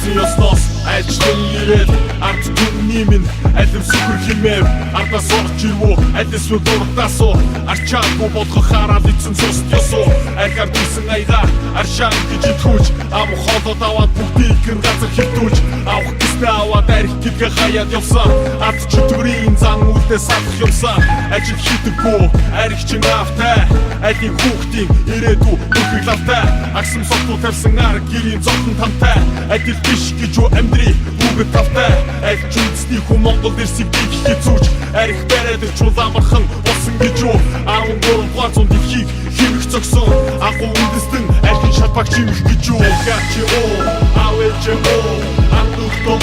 Уулзсан ёсноос айлчлан ирээд ард түмний минь алив сүхэр хэмэв ардаас орж ирвүү алисвэ дуртасуу арчаагүй болгох хараад ицэн цуст ёсуу аргаар дийсэн аяга аршаан гэж итгүүч ам холоод аваад бүгдийг гэр газар хөвтүүлж авах гэснээ аваад арих гэдгээ хаяад явсан ард чөтгөрийн зан үлдээ салах юмсан ажил хийдэггүй арих чин автай алийг хүүхдийн ирээдүй бүхэл лавтай агсам сотуу тавьсан арга гэрийн зовлон тантай адил биш гэж юу амьдрий бүгд тавтай аль ч үндэсний хүн Монгол дэрсийг бий хэцүүч арих бариад чулаамархан болсон гэж юу 13 дугаар зуун дэлхийг хэмэх зогсон агуу үндэстэн аль шалбагч хэмэх гэж юу гачи оо авэж оо андухтоо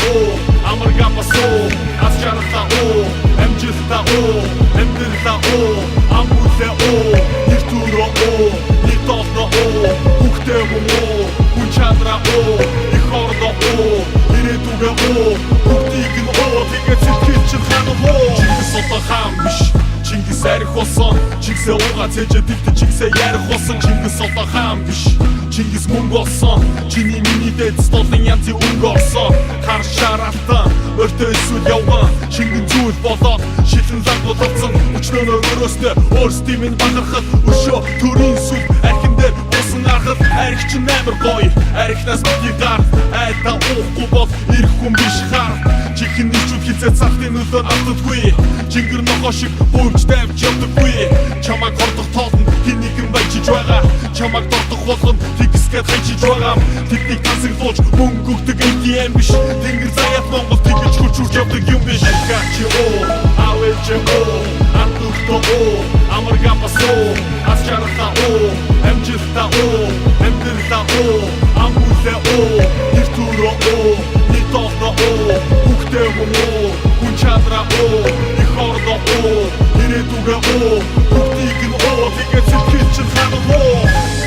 амаргамасоо асчарта оо амжилта оо амдилта оо амбулэ оо нэртүрөө оо нитоно оо бүхтэй оо хүнчандра оо ихордо оо ирээдүгэ оо бүгдийг нь оо тэгээд сэтгэлчин ханаа Чингис одоо хаан биш Чингис арих болсон Чингисээ уугаа цээжээ дэгдэ Чингисээ ярих болсон Чингис одоо хаан биш Чингис мөнгө олсон Чиний миний дэд столын янзын өнгө орсон Хар шараалтан өртөө эсвэл явган Шингэн зүйл болоод шилэн лагууд авсан Өчнөөнөө өрөөстэй өөрсдийн минь бахархад Өшөө төрийн сүл архин дээр босон архад Арих чин амар гоё Арихнаас бидний гар Айдаа уухгүй бол ирэх хүн биш хар Чихэн нэрчүүд хизээ цахтын өлөөр алддаггүй Чингэр ногоо шиг бөвж давж явдаггүй Чамаг хордох тоолн хин нэгэн баяжиж байгаа Чамаг дордох болгон тэгсгээд хайчиж байгаа Тэднийг тансаглуулж мөнгө өгдөг ATM биш Тэнгэр заяат Монгол тэгж хурж явдаг юм биш Гачи оо, авэж оо, андухтоо оо, амаргамасоо Асчарта оо, амжилта оо, амдилта оо, амбулэ оо, нэртүрөө оо, нитоно оо, бүхтэй оо, хүнчандра оо, ихордо оо, ирээдүгэ оо, бүгдийг нь оо, тэгээд сэтгэлчин ханаа оо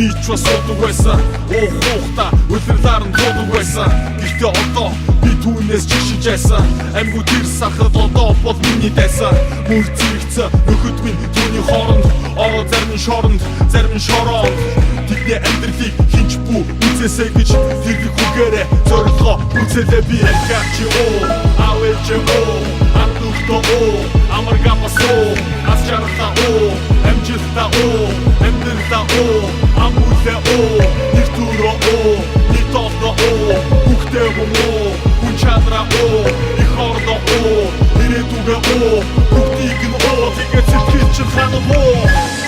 Бич бас суудаг байсан Оо хуухта үлэрлаар нь туудаг байсан Гэхдээ одоо би түүнээс чигшиж айсан Амьгуу тэр сахад одоо бол миний дайсан Мөр зэрэгцээ нөхөд минь түүний хооронд Ороо зарим шоронд, зарим шороонд Тэдний амьдралыг хинч бүү үзээсэй гэж тэрийг үгээрээ зорилгоо үзэлээ би Гачи оо, авэж оо, андухтоо оо, амаргамасоо Асчарта оо, амжилта оо, амдилта оо амбулэ оо, нэртүрөө оо, нитоно оо, бүхтэй оо, хүнчандра оо, ихордо оо, ирээдүгэ оо, бүгдийг нь оо, тэгээд сэтгэлчин ханаа оо